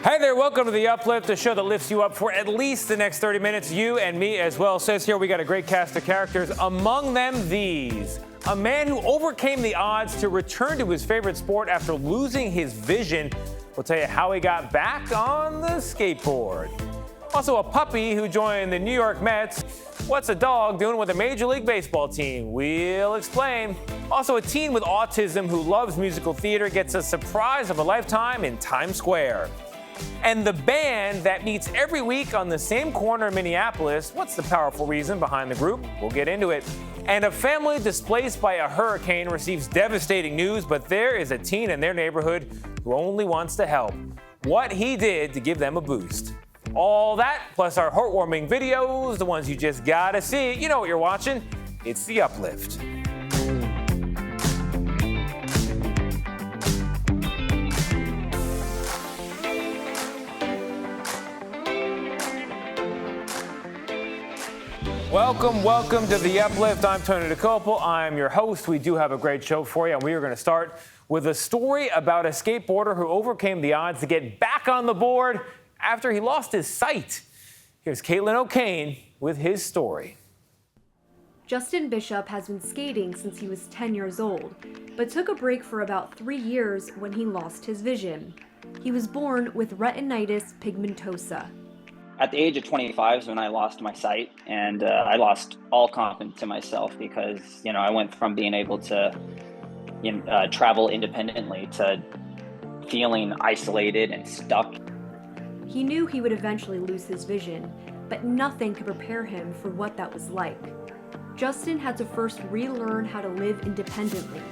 Hey there, welcome to The Uplift, the show that lifts you up for at least the next 30 minutes, you and me as well. It says here we got a great cast of characters, among them these. A man who overcame the odds to return to his favorite sport after losing his vision. We'll tell you how he got back on the skateboard. Also a puppy who joined the New York Mets. What's a dog doing with a Major League Baseball team? We'll explain. Also a teen with autism who loves musical theater gets a surprise of a lifetime in Times Square. And the band that meets every week on the same corner in Minneapolis, what's the powerful reason behind the group? We'll get into it. And a family displaced by a hurricane receives devastating news, but there is a teen in their neighborhood who only wants to help. What he did to give them a boost. All that, plus our heartwarming videos, the ones you just gotta see. You know what you're watching. It's The Uplift. Welcome to The Uplift. I'm Tony DeCopel. I'm your host. We do have a great show for you, and we are going to start with a story about a skateboarder who overcame the odds to get back on the board after he lost his sight. Here's Caitlin O'Kane with his story. Justin Bishop has been skating since he was 10 years old, but took a break for about 3 years when he lost his vision. He was born with retinitis pigmentosa. At the age of 25 is when I lost my sight, and I lost all confidence in myself because, I went from being able to travel independently to feeling isolated and stuck. He knew he would eventually lose his vision, but nothing could prepare him for what that was like. Justin had to first relearn how to live independently,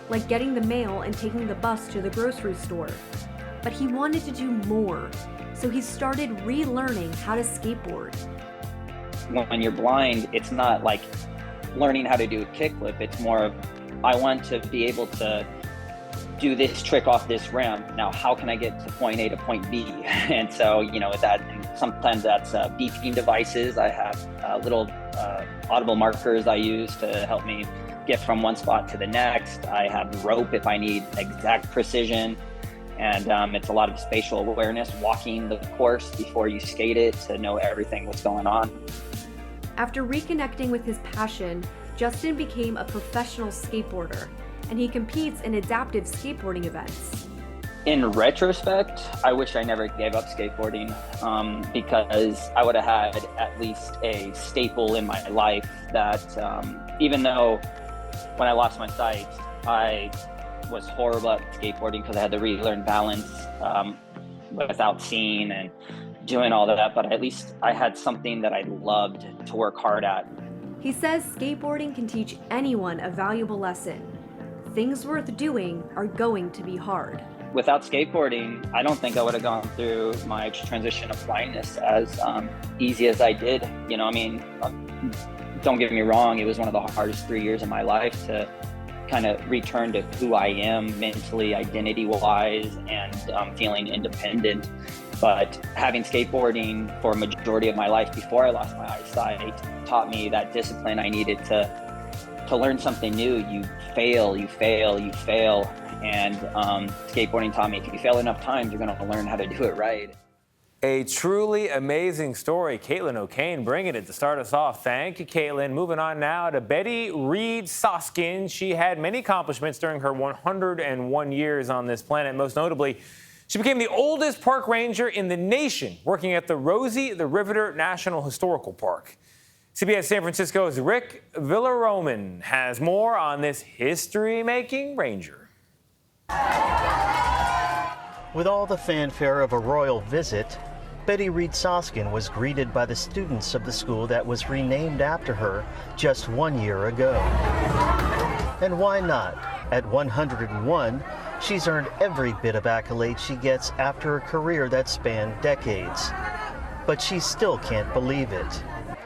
like getting the mail and taking the bus to the grocery store. But he wanted to do more. So he started relearning how to skateboard. When you're blind, it's not like learning how to do a kickflip. It's more of, I want to be able to do this trick off this ramp. Now, how can I get to point A to point B? And so, sometimes that's beeping devices. I have little audible markers I use to help me get from one spot to the next. I have rope if I need exact precision. And it's a lot of spatial awareness, walking the course before you skate it to know everything that's going on. After reconnecting with his passion, Justin became a professional skateboarder, and he competes in adaptive skateboarding events. In retrospect, I wish I never gave up skateboarding because I would have had at least a staple in my life that even though when I lost my sight, I was horrible at skateboarding because I had to relearn balance without seeing and doing all of that, but at least I had something that I loved to work hard at. He says skateboarding can teach anyone a valuable lesson. Things worth doing are going to be hard. Without skateboarding, I don't think I would have gone through my transition of blindness as easy as I did. Don't get me wrong, it was one of the hardest 3 years of my life to kind of return to who I am mentally, identity-wise, and feeling independent. But having skateboarding for a majority of my life before I lost my eyesight taught me that discipline I needed to learn something new. You fail. And skateboarding taught me if you fail enough times, you're going to learn how to do it right. A truly amazing story. Caitlin O'Kane bringing it to start us off. Thank you, Caitlin. Moving on now to Betty Reid Soskin. She had many accomplishments during her 101 years on this planet. Most notably, she became the oldest park ranger in the nation, working at the Rosie the Riveter National Historical Park. CBS San Francisco's Rick Villaroman has more on this history-making ranger. With all the fanfare of a royal visit, Betty Reid Soskin was greeted by the students of the school that was renamed after her just 1 year ago. And why not? At 101, she's earned every bit of accolade she gets after a career that spanned decades. But she still can't believe it.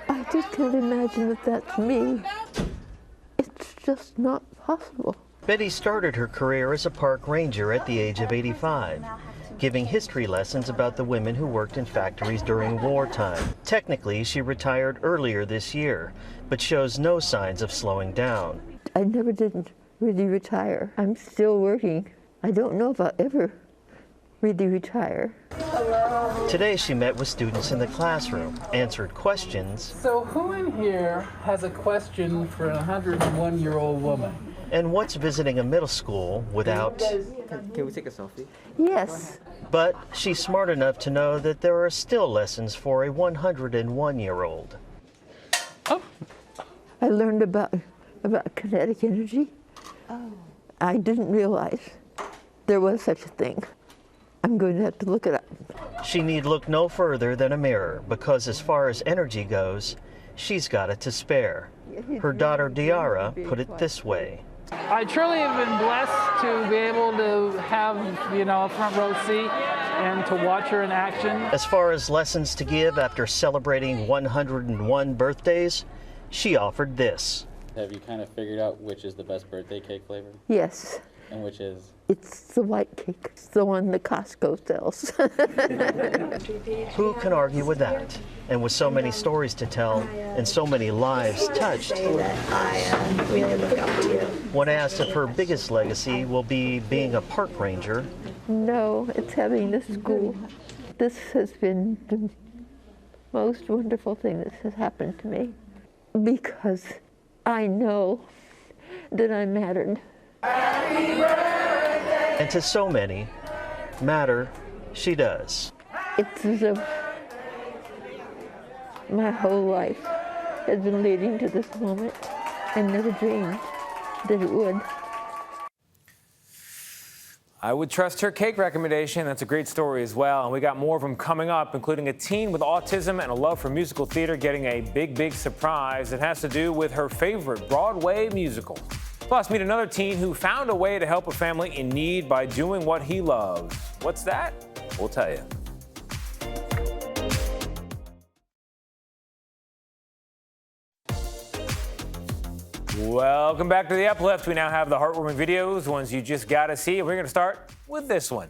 I just can't imagine that that's me. It's just not possible. Betty started her career as a park ranger at the age of 85, giving history lessons about the women who worked in factories during wartime. Technically, she retired earlier this year, but shows no signs of slowing down. I never did really retire. I'm still working. I don't know if I'll ever really retire. Today she met with students in the classroom, answered questions. So who in here has a question for a 101-year-old woman? And what's visiting a middle school without. Can we take a selfie? Yes, But she's smart enough to know that there are still lessons for a 101-year-old. I learned about kinetic energy. I didn't realize there was such a thing. I'm going to have to look it up. She need look no further than a mirror, because as far as energy goes, she's got it to spare. Her daughter Diara put it this way. I truly have been blessed to be able to have, a front row seat and to watch her in action. As far as lessons to give after celebrating 101 birthdays, she offered this. Have you kind of figured out which is the best birthday cake flavor? Yes, And which is? it's the white cake. It's the one that Costco sells. Who can argue with that? And with so many stories to tell and so many lives touched, I really look up to you. when asked if her biggest legacy will be being a park ranger, No, it's having this school. This has been the most wonderful thing that has happened to me, because I know that I mattered. and to so many, matter she does. It's as if my whole life has been leading to this moment. I never dreamed that it would. I would trust her cake recommendation. That's a great story as well. And we got more of them coming up, including a teen with autism and a love for musical theater getting a big surprise. It has to do with her favorite Broadway musical. Plus, meet another teen who found a way to help a family in need by doing what he loves. What's that? We'll tell you. Welcome back to The Uplift. We now have the heartwarming videos, ones you just got to see. We're going to start with this one.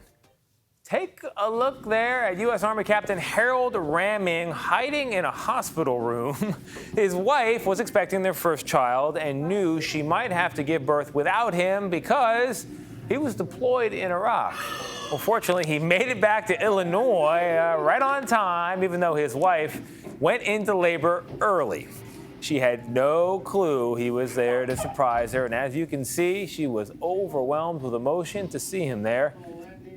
Take a look there at U.S. Army Captain Harold Ramming hiding in a hospital room. His wife was expecting their first child and knew she might have to give birth without him because he was deployed in Iraq. Well, fortunately, he made it back to Illinois right on time, even though his wife went into labor early. She had no clue he was there to surprise her, and as you can see, she was overwhelmed with emotion to see him there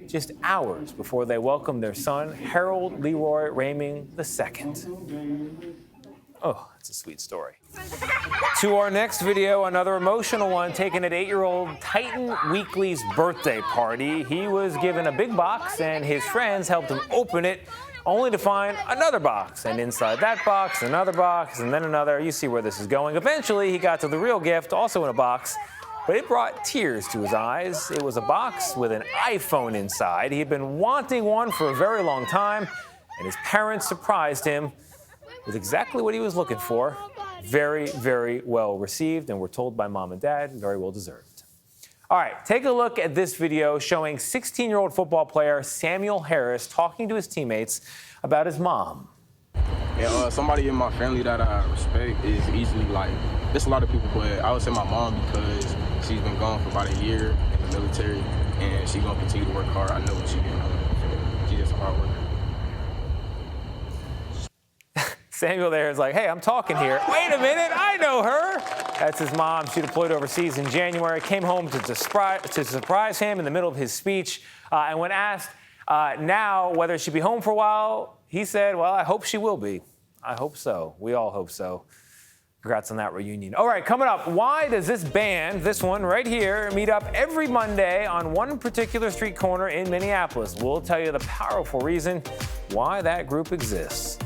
just hours before they welcomed their son, Harold Leroy Ramming II. Oh, it's a sweet story. To our next video, another emotional one taken at 8-year-old Titan Weekly's birthday party. He was given a big box, and his friends helped him open it, only to find another box, and inside that box, another box, and then another. You see where this is going. Eventually, he got to the real gift, also in a box, but it brought tears to his eyes. It was a box with an iPhone inside. He had been wanting one for a very long time, and his parents surprised him with exactly what he was looking for. Very well received, and we're told by mom and dad, very well deserved. All right, take a look at this video showing 16-year-old football player Samuel Harris talking to his teammates about his mom. And somebody in my family that I respect is easily there's a lot of people, but I would say my mom, because she's been gone for about a year in the military, and she's gonna continue to work hard. I know what she's doing. So she's just a hard worker. Samuel there is like, hey, I'm talking here. Wait a minute, I know her. That's his mom. She deployed overseas in January, came home to surprise him in the middle of his speech. And when asked now whether she'd be home for a while, he said, well, I hope she will be. I hope so. We all hope so. Congrats on that reunion. All right, coming up, why does this band, this one right here, meet up every Monday on one particular street corner in Minneapolis? We'll tell you the powerful reason why that group exists.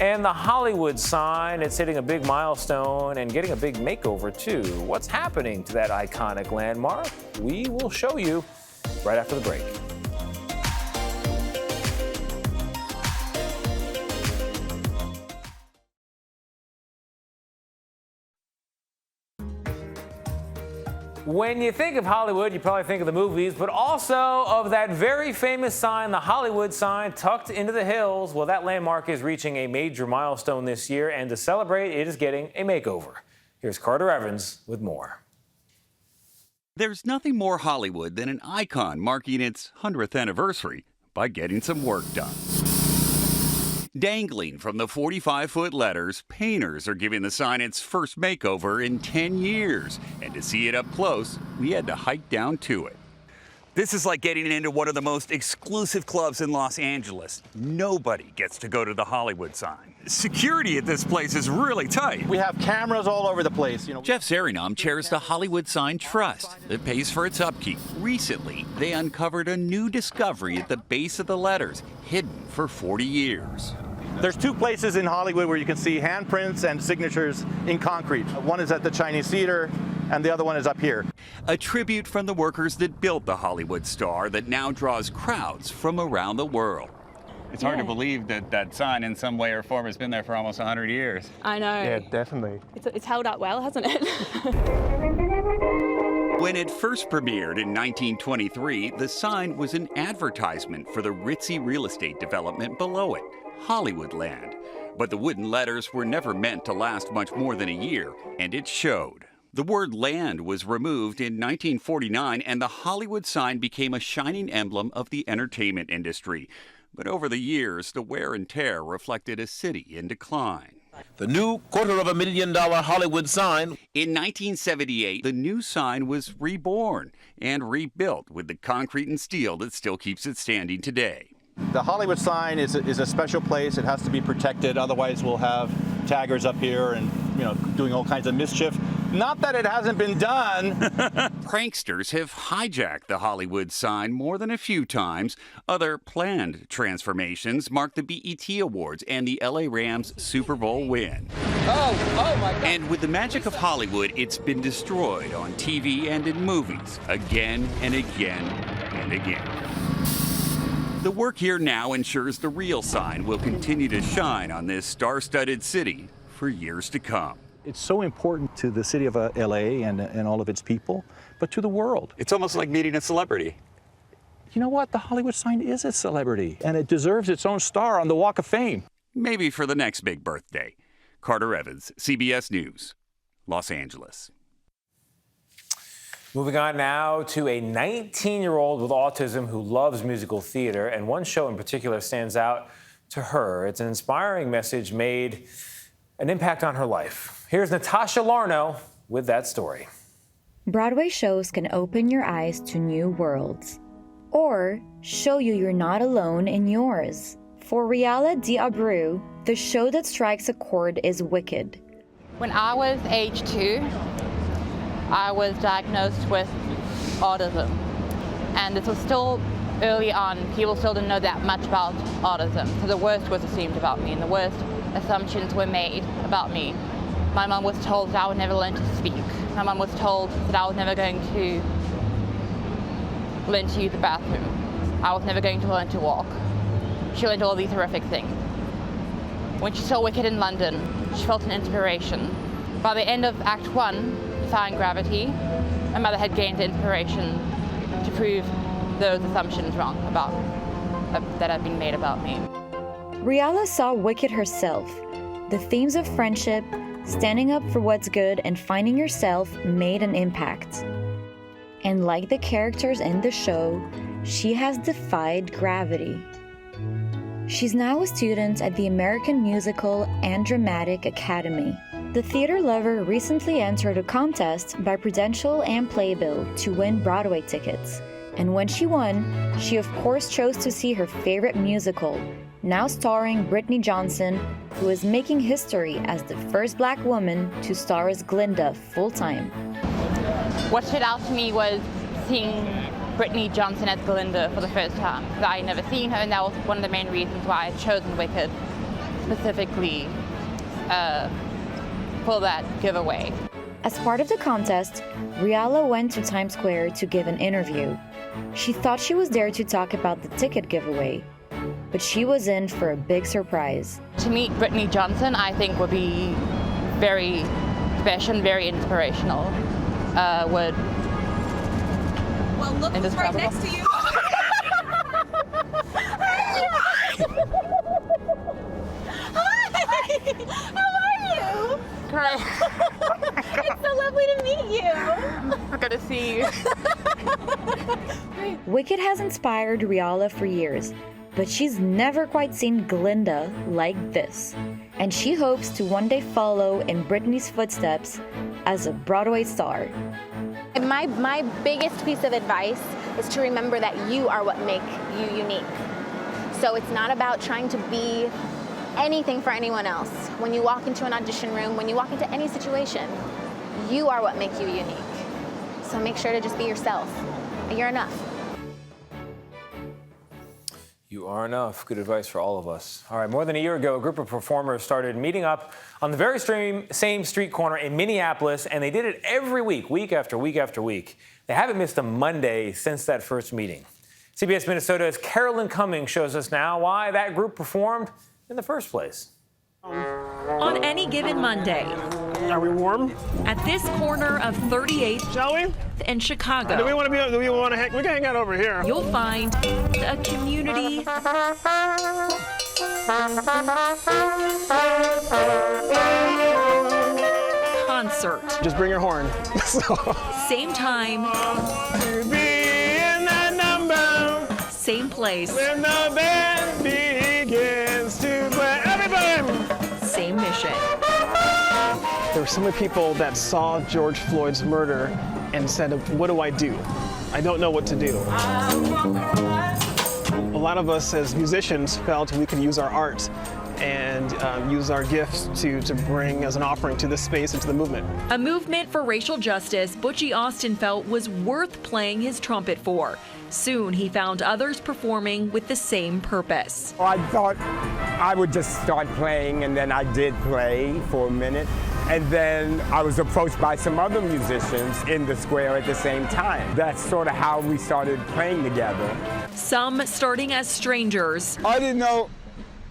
And the Hollywood sign, it's hitting a big milestone and getting a big makeover, too. What's happening to that iconic landmark? We will show you right after the break. When you think of Hollywood, you probably think of the movies, but also of that very famous sign, the Hollywood sign tucked into the hills. Well, that landmark is reaching a major milestone this year, and to celebrate, it is getting a makeover. Here's Carter Evans with more. There's nothing more Hollywood than an icon marking its 100th anniversary by getting some work done. Dangling from the 45-foot letters, painters are giving the sign its first makeover in 10 years. And to see it up close, we had to hike down to it. This is like getting into one of the most exclusive clubs in Los Angeles. Nobody gets to go to the Hollywood sign. Security at this place is really tight. We have cameras all over the place. Jeff Sarinam chairs the Hollywood Sign Trust that pays for its upkeep. Recently, they uncovered a new discovery at the base of the letters, hidden for 40 years. There's two places in Hollywood where you can see handprints and signatures in concrete. One is at the Chinese Theater, and the other one is up here. A tribute from the workers that built the Hollywood star that now draws crowds from around the world. It's hard to believe that that sign in some way or form has been there for almost 100 years. I know. Yeah, definitely. It's held up well, hasn't it? When it first premiered in 1923, the sign was an advertisement for the ritzy real estate development below it, Hollywoodland. But the wooden letters were never meant to last much more than a year, and it showed. The word land was removed in 1949, and the Hollywood sign became a shining emblem of the entertainment industry. But over the years, the wear and tear reflected a city in decline. The new $250,000 Hollywood sign. In 1978, the new sign was reborn and rebuilt with the concrete and steel that still keeps it standing today. The Hollywood sign is a special place. It has to be protected. Otherwise, we'll have taggers up here and, doing all kinds of mischief. Not that it hasn't been done. Pranksters have hijacked the Hollywood sign more than a few times. Other planned transformations mark the BET Awards and the LA Rams Super Bowl win. Oh my God. And with the magic of Hollywood, it's been destroyed on TV and in movies again and again and again. The work here now ensures the real sign will continue to shine on this star-studded city for years to come. It's so important to the city of LA and all of its people, but to the world. It's almost like meeting a celebrity. You know what? The Hollywood sign is a celebrity, and it deserves its own star on the Walk of Fame. Maybe for the next big birthday. Carter Evans, CBS News, Los Angeles. Moving on now to a 19-year-old with autism who loves musical theater, and one show in particular stands out to her. It's an inspiring message made an impact on her life. Here's Natasha Larno with that story. Broadway shows can open your eyes to new worlds, or show you you're not alone in yours. For Riala Diabreu, the show that strikes a chord is Wicked. When I was age 2, I was diagnosed with autism, and this was still early on. People still didn't know that much about autism, so the worst was assumed about me, and the worst assumptions were made about me. My mom was told that I would never learn to speak. My mom was told that I was never going to learn to use the bathroom. I was never going to learn to walk. She learned all these horrific things. When she saw Wicked in London, she felt an inspiration. By the end of Act 1, Defying Gravity, my mother had gained the inspiration to prove those assumptions wrong that had been made about me. Riala saw Wicked herself. The themes of friendship, standing up for what's good, and finding yourself made an impact. And like the characters in the show, she has defied gravity. She's now a student at the American Musical and Dramatic Academy. The theater lover recently entered a contest by Prudential and Playbill to win Broadway tickets. And when she won, she of course chose to see her favorite musical, now starring Brittany Johnson, who is making history as the first Black woman to star as Glinda full-time. What stood out to me was seeing Brittany Johnson as Glinda for the first time. I had never seen her, and that was one of the main reasons why I had chosen Wicked specifically for that giveaway. As part of the contest, Riala went to Times Square to give an interview. She thought she was there to talk about the ticket giveaway, but she was in for a big surprise. To meet Brittany Johnson, I think would be very special and very inspirational. Well, look who's right next to you. Hi! How are you? Great. It's so lovely to meet you. Good to see you. Wicked has inspired Riala for years, but she's never quite seen Glinda like this. And she hopes to one day follow in Britney's footsteps as a Broadway star. My biggest piece of advice is to remember that you are what make you unique. So it's not about trying to be anything for anyone else. When you walk into an audition room, when you walk into any situation, you are what makes you unique. So make sure to just be yourself. You're enough. You are enough. Good advice for all of us. All right, more than a year ago, a group of performers started meeting up on the very same street corner in Minneapolis, and they did it every week after week after week. They haven't missed a Monday since that first meeting. CBS Minnesota's Carolyn Cummings shows us now why that group performed in the first place. On any given Monday. Are we warm? At this corner of 38th Shall we? and Chicago. Do we want to hang? We can hang out over here. You'll find a community concert. Just bring your horn. Same time. Same place. When the band begins to play. Everybody! Same mission. There were so many people that saw George Floyd's murder and said, what do I do? I don't know what to do. A lot of us as musicians felt we could use our art and use our gifts to bring as an offering to this space and to the movement. A movement for racial justice Butchie Austin felt was worth playing his trumpet for. Soon he found others performing with the same purpose. I thought I would just start playing, and then I did play for a minute. And then I was approached by some other musicians in the square at the same time. That's sort of how we started playing together. Some starting as strangers. I didn't know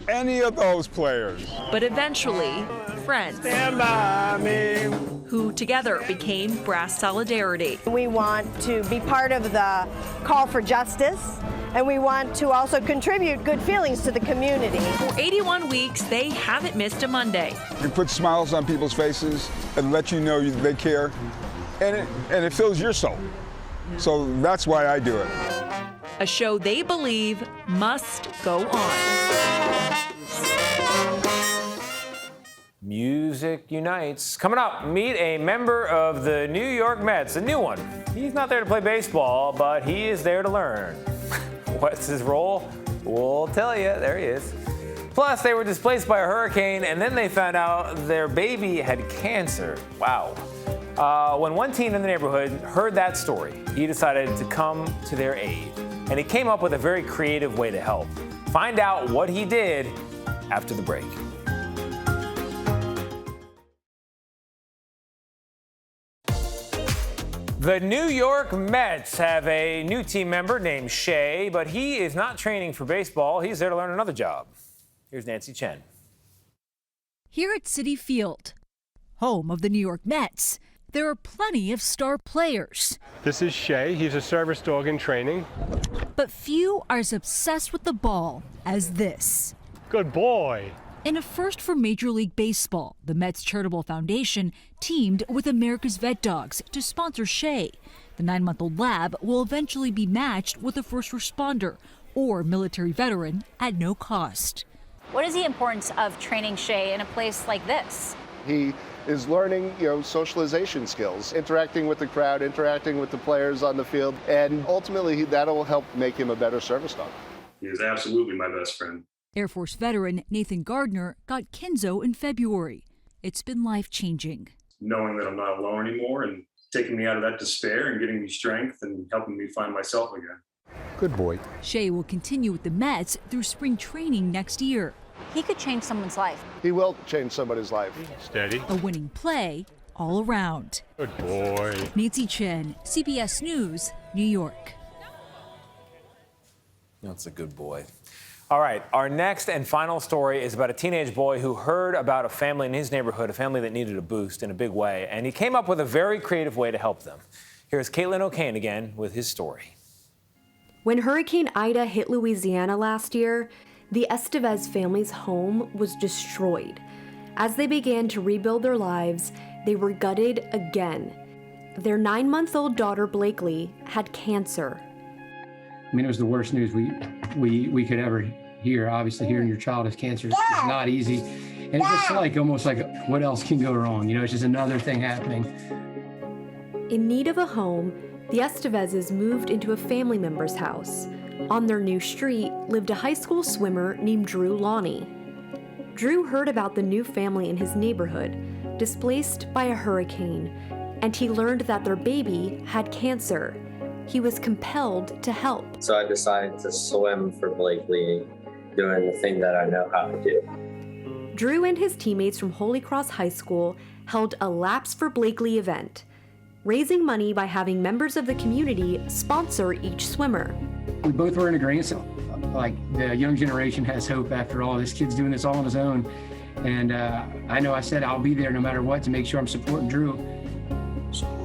any of those players. But eventually, friends. Stand by me. Who together became Brass Solidarity. We want to be part of the call for justice, and we want to also contribute good feelings to the community. For 81 weeks, they haven't missed a Monday. You put smiles on people's faces and let you know they care, and it fills your soul. So that's why I do it. A show they believe must go on. Music unites. Coming up, meet a member of the New York Mets, a new one. He's not there to play baseball, but he is there to learn. What's his role? We'll tell you. There he is. Plus, they were displaced by a hurricane, and then they found out their baby had cancer. Wow. When one teen in the neighborhood heard that story, he decided to come to their aid. And he came up with a very creative way to help. Find out what he did after the break. The New York Mets have a new team member named Shay, but he is not training for baseball. He's there to learn another job. Here's Nancy Chen. Here at Citi Field, home of the New York Mets, there are plenty of star players. This is Shay. He's a service dog in training. But few are as obsessed with the ball as this. Good boy. In a first for Major League Baseball, the Mets Charitable Foundation teamed with America's Vet Dogs to sponsor Shay. The 9-month-old lab will eventually be matched with a first responder or military veteran at no cost. What is the importance of training Shay in a place like this? He is learning, socialization skills, interacting with the crowd, interacting with the players on the field, and ultimately that'll help make him a better service dog. He is absolutely my best friend. Air Force veteran Nathan Gardner got Kenzo in February. It's been life-changing. Knowing that I'm not alone anymore and taking me out of that despair and getting me strength and helping me find myself again. Good boy. Shay will continue with the Mets through spring training next year. He could change someone's life. He will change somebody's life. Steady. A winning play all around. Good boy. Nancy Chen, CBS News, New York. That's a good boy. All right, our next and final story is about a teenage boy who heard about a family in his neighborhood, a family that needed a boost in a big way, and he came up with a very creative way to help them. Here's Caitlin O'Kane again with his story. When Hurricane Ida hit Louisiana last year, the Estevez family's home was destroyed. As they began to rebuild their lives, they were gutted again. Their 9-month-old daughter, Blakely, had cancer. I mean, it was the worst news we could ever hear. Obviously, hearing your child has cancer is not easy. And it's just like, almost like, what else can go wrong? You know, it's just another thing happening. In need of a home, the Estevezes moved into a family member's house. On their new street lived a high school swimmer named Drew Lonnie. Drew heard about the new family in his neighborhood, displaced by a hurricane, and he learned that their baby had cancer. He was compelled to help. So I decided to swim for Blakely, doing the thing that I know how to do. Drew and his teammates from Holy Cross High School held a Laps for Blakely event, raising money by having members of the community sponsor each swimmer. We both were in agreement. So, like, the young generation has hope after all. This kid's doing this all on his own. And I know I said I'll be there no matter what to make sure I'm supporting Drew.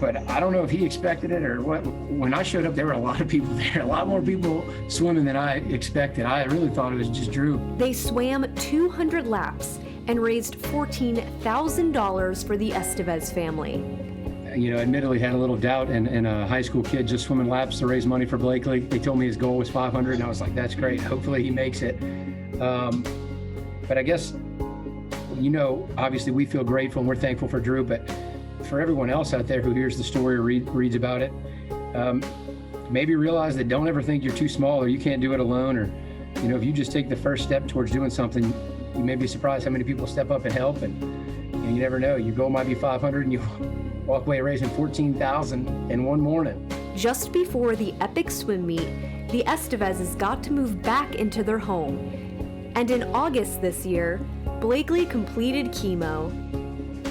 But I don't know if he expected it or what. When I showed up, there were a lot of people there, a lot more people swimming than I expected. I really thought it was just Drew. They swam 200 laps and raised $14,000 for the Estevez family. You know, admittedly had a little doubt in a high school kid just swimming laps to raise money for Blakely. They told me his goal was 500, and I was like, that's great. Hopefully he makes it. But I guess, you know, obviously we feel grateful and we're thankful for Drew, but for everyone else out there who hears the story or reads about it, maybe realize that don't ever think you're too small or you can't do it alone, or, you know, if you just take the first step towards doing something, you may be surprised how many people step up and help, and you never know. Your goal might be 500 and you walk away raising 14,000 in one morning. Just before the epic swim meet, the Estevezes got to move back into their home. And in August this year, Blakely completed chemo.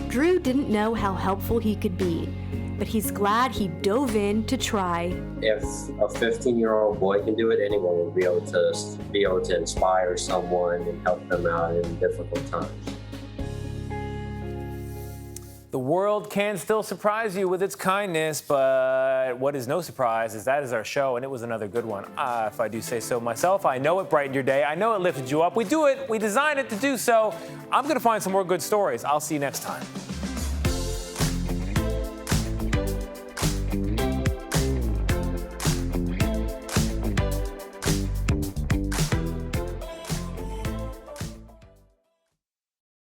Drew didn't know how helpful he could be, but he's glad he dove in to try. If a 15-year-old boy can do it, anyone will be able to inspire someone and help them out in difficult times. The world can still surprise you with its kindness, but what is no surprise is that is our show, and it was another good one. If I do say so myself, I know it brightened your day. I know it lifted you up. We do it. We designed it to do so. I'm going to find some more good stories. I'll see you next time.